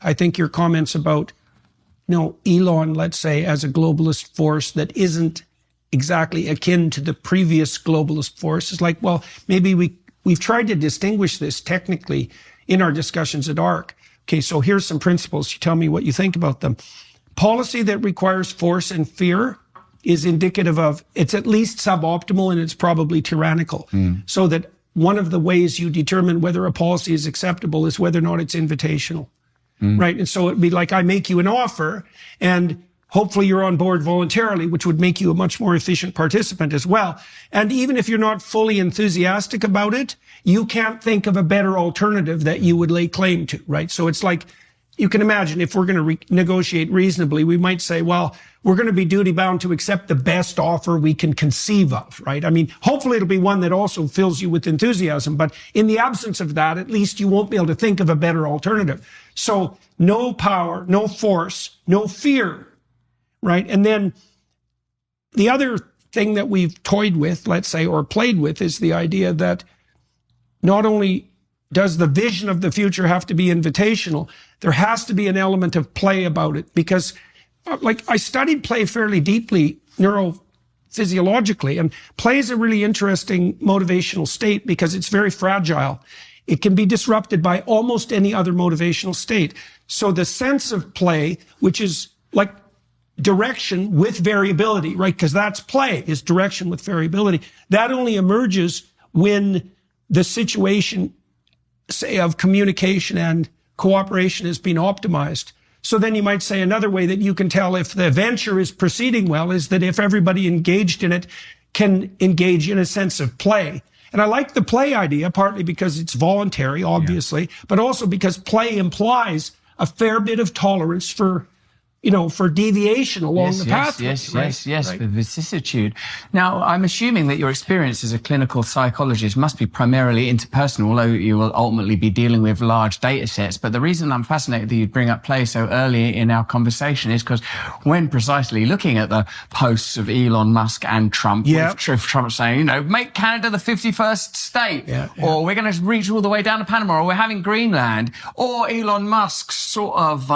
I think your comments about, Elon, let's say, as a globalist force that isn't exactly akin to the previous globalist force is like, well, maybe we've tried to distinguish this technically in our discussions at ARC. Okay, so here's some principles. You tell me what you think about them. Policy that requires force and fear is indicative of, it's at least suboptimal and it's probably tyrannical. So that one of the ways you determine whether a policy is acceptable is whether or not it's invitational, right? And so it'd be like, I make you an offer and hopefully you're on board voluntarily, which would make you a much more efficient participant as well. And even if you're not fully enthusiastic about it, you can't think of a better alternative that you would lay claim to, right? So it's like, you can imagine if we're going to negotiate reasonably, we might say, well, we're going to be duty bound to accept the best offer we can conceive of, right? I mean, hopefully it'll be one that also fills you with enthusiasm, but in the absence of that, at least you won't be able to think of a better alternative. So no power, no force, no fear, right? And then the other thing that we've toyed with, let's say, or played with is the idea that not only does the vision of the future have to be invitational, there has to be an element of play about it, because I studied play fairly deeply neurophysiologically, and play is a really interesting motivational state because it's very fragile. It can be disrupted by almost any other motivational state. So the sense of play, which is like direction with variability, right? Because that's play, is direction with variability. That only emerges when the situation, say, of communication and cooperation has been optimized. So then you might say another way that you can tell if the venture is proceeding well is that if everybody engaged in it can engage in a sense of play. And I like the play idea, partly because it's voluntary, obviously, but also because play implies a fair bit of tolerance for deviation along the pathway. Yes, right? for vicissitude. Now, I'm assuming that your experience as a clinical psychologist must be primarily interpersonal, although you will ultimately be dealing with large data sets. But the reason I'm fascinated that you bring up play so early in our conversation is because when precisely looking at the posts of Elon Musk and Trump, with Trump saying, make Canada the 51st state, or we're going to reach all the way down to Panama, or we're having Greenland, or Elon Musk's sort of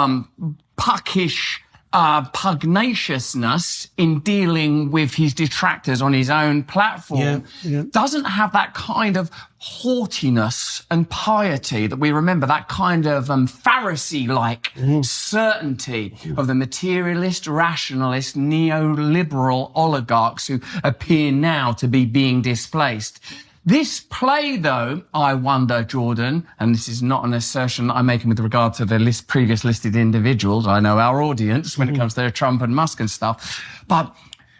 puckish pugnaciousness in dealing with his detractors on his own platform doesn't have that kind of haughtiness and piety that we remember, that kind of Pharisee-like certainty of the materialist, rationalist, neoliberal oligarchs who appear now to be being displaced. This play, though, I wonder, Jordan, and this is not an assertion that I'm making with regard to the previous listed individuals. I know our audience when it comes to Trump and Musk and stuff, but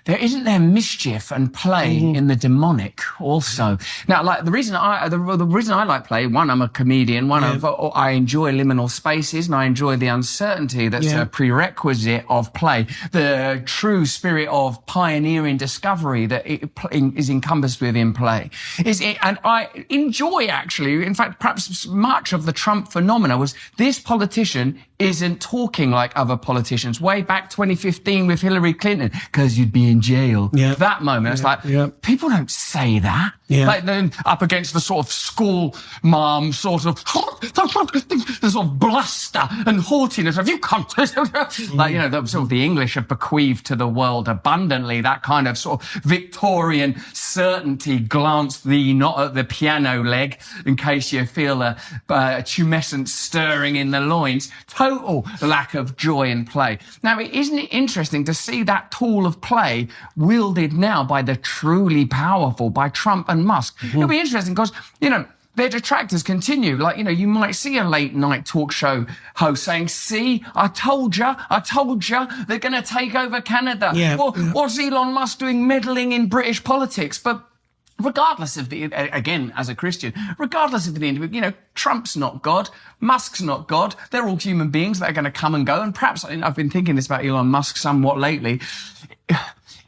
isn't there mischief and play in the demonic also? Now, like the reason I like play, one, I'm a comedian, I enjoy liminal spaces and I enjoy the uncertainty that's a prerequisite of play, the true spirit of pioneering discovery that is encompassed within play. And I enjoy actually, in fact, perhaps much of the Trump phenomena was this politician isn't talking like other politicians. Way back 2015 with Hillary Clinton, because you'd be in jail. That moment, it's like, people don't say that. Like then up against the sort of school mom sort of, the sort of bluster and haughtiness of, you can't, like, sort of the English have bequeathed to the world abundantly, that kind of sort of Victorian certainty, glance thee not at the piano leg in case you feel a tumescent stirring in the loins. Total lack of joy and play. Now, isn't it interesting to see that tool of play wielded now by the truly powerful, by Trump and Musk? It'll be interesting because, their detractors continue. Like, you might see a late night talk show host saying, see, I told you, they're going to take over Canada. What's Elon Musk doing meddling in British politics? But regardless of again, as a Christian, regardless of the individual, Trump's not God, Musk's not God. They're all human beings that are going to come and go. And perhaps, I've been thinking this about Elon Musk somewhat lately.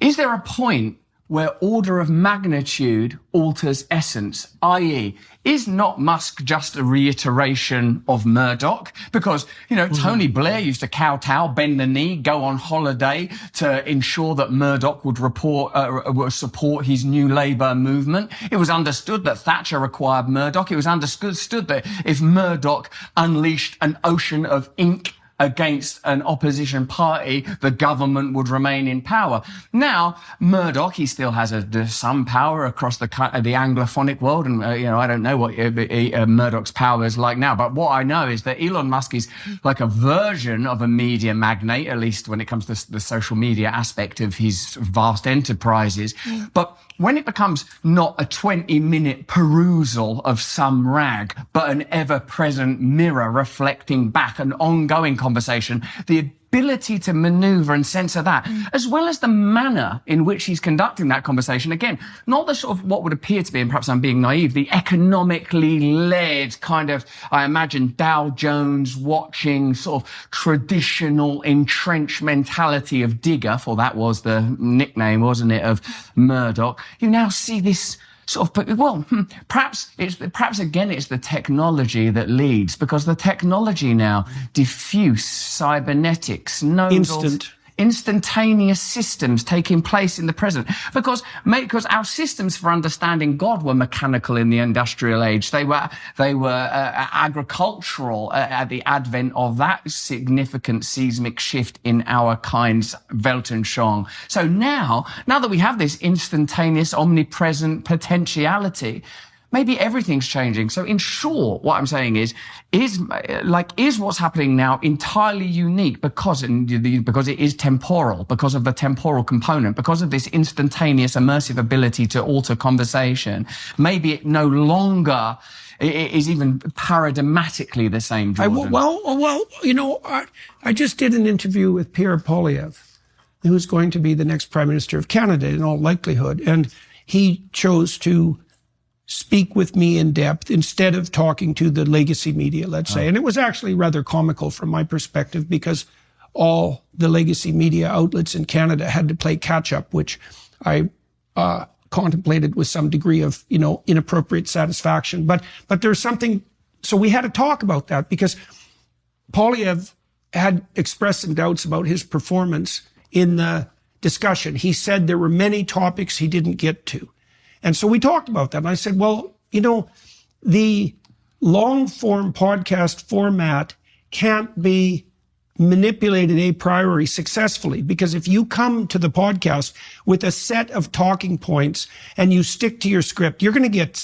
Is there a point where order of magnitude alters essence, i.e., is not Musk just a reiteration of Murdoch? Because, Tony Blair used to kowtow, bend the knee, go on holiday to ensure that Murdoch would support his new Labour movement. It was understood that Thatcher required Murdoch. It was understood that if Murdoch unleashed an ocean of ink against an opposition party, the government would remain in power. Now, Murdoch, he still has some power across the Anglophonic world, and I don't know what Murdoch's power is like now, but what I know is that Elon Musk is like a version of a media magnate, at least when it comes to the social media aspect of his vast enterprises. But when it becomes not a 20-minute perusal of some rag, but an ever-present mirror reflecting back an ongoing conversation, the ability to maneuver and censor that, as well as the manner in which he's conducting that conversation, again, not the sort of what would appear to be, and perhaps I'm being naive, the economically led kind of, I imagine, Dow Jones watching sort of traditional entrenched mentality of Digger, for that was the nickname, wasn't it, of Murdoch. You now see this sort of, perhaps again it's the technology that leads, because the technology now, diffuse cybernetics, instantaneous systems taking place in the present, because our systems for understanding God were mechanical in the industrial age. They were agricultural at the advent of that significant seismic shift in our kind's Weltanschauung. So now that we have this instantaneous, omnipresent potentiality, maybe everything's changing. So in short, what I'm saying is what's happening now entirely unique because it is temporal, because of the temporal component, because of this instantaneous immersive ability to alter conversation. Maybe it no longer is even paradigmatically the same, Jordan. I just did an interview with Pierre Poilievre, who's going to be the next Prime Minister of Canada in all likelihood. And he chose to speak with me in depth instead of talking to the legacy media, let's say. And it was actually rather comical from my perspective, because all the legacy media outlets in Canada had to play catch up, which I contemplated with some degree of, inappropriate satisfaction. But there's something, so we had to talk about that, because Poilievre had expressed some doubts about his performance in the discussion. He said there were many topics he didn't get to. And so we talked about that. And I said, well, the long form podcast format can't be manipulated a priori successfully, because if you come to the podcast with a set of talking points and you stick to your script, you're going to get,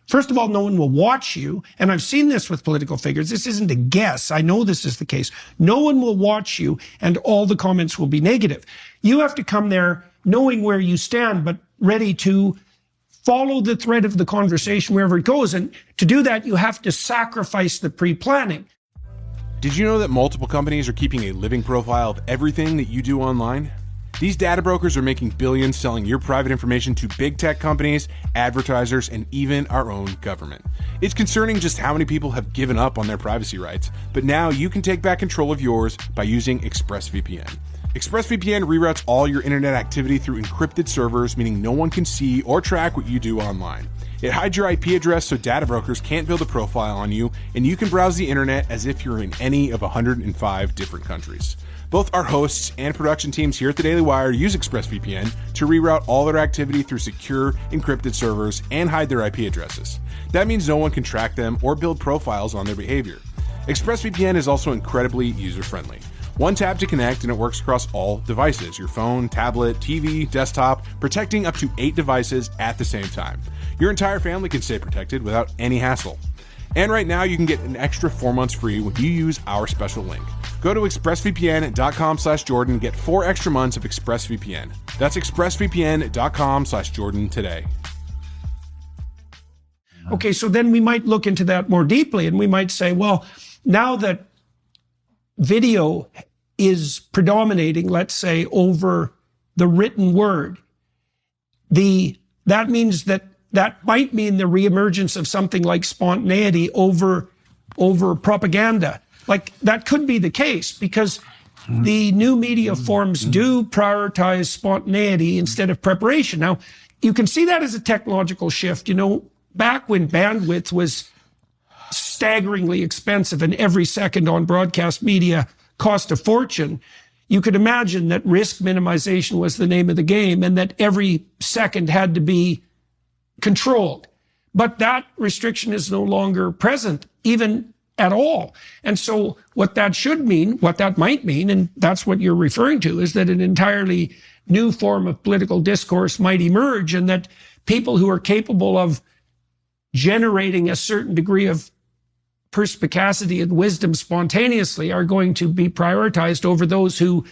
first of all, no one will watch you. And I've seen this with political figures. This isn't a guess. I know this is the case. No one will watch you and all the comments will be negative. You have to come there knowing where you stand, but ready to follow the thread of the conversation wherever it goes. And to do that, you have to sacrifice the pre-planning. Did you know that multiple companies are keeping a living profile of everything that you do online? These data brokers are making billions selling your private information to big tech companies, advertisers, and even our own government. It's concerning just how many people have given up on their privacy rights, but now you can take back control of yours by using ExpressVPN. ExpressVPN reroutes all your internet activity through encrypted servers, meaning no one can see or track what you do online. It hides your IP address so data brokers can't build a profile on you, and you can browse the internet as if you're in any of 105 different countries. Both our hosts and production teams here at the Daily Wire use ExpressVPN to reroute all their activity through secure, encrypted servers and hide their IP addresses. That means no one can track them or build profiles on their behavior. ExpressVPN is also incredibly user-friendly. One tap to connect and it works across all devices, your phone, tablet, TV, desktop, protecting up to 8 devices at the same time. Your entire family can stay protected without any hassle. And right now you can get an extra 4 months free when you use our special link. Go to expressvpn.com/Jordan and get 4 extra months of ExpressVPN. That's expressvpn.com/Jordan today. Okay, so then we might look into that more deeply and we might say, well, now that video is predominating, let's say, over the written word, that means that might mean the reemergence of something like spontaneity over propaganda. Like, that could be the case, because the new media forms do prioritize spontaneity instead of preparation. Now, you can see that as a technological shift. You know, back when bandwidth was staggeringly expensive and every second on broadcast media cost a fortune, you could imagine that risk minimization was the name of the game and that every second had to be controlled. But that restriction is no longer present, even at all. And so what that should mean, what that might mean, and that's what you're referring to, is that an entirely new form of political discourse might emerge, and that people who are capable of generating a certain degree of perspicacity and wisdom spontaneously are going to be prioritized over those who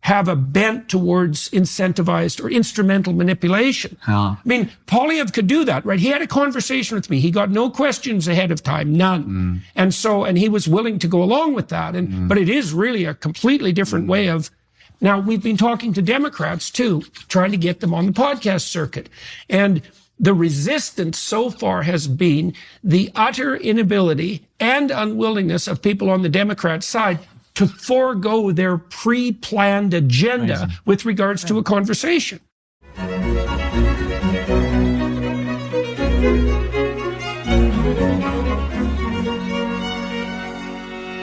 have a bent towards incentivized or instrumental manipulation. I mean, Polyev could do that, right? He had a conversation with me. He got no questions ahead of time, none. And he was willing to go along with that. But it is really a completely different way of. Now, we've been talking to Democrats too, trying to get them on the podcast circuit. And the resistance so far has been the utter inability and unwillingness of people on the Democrat side to forego their pre-planned agenda with regards to a conversation.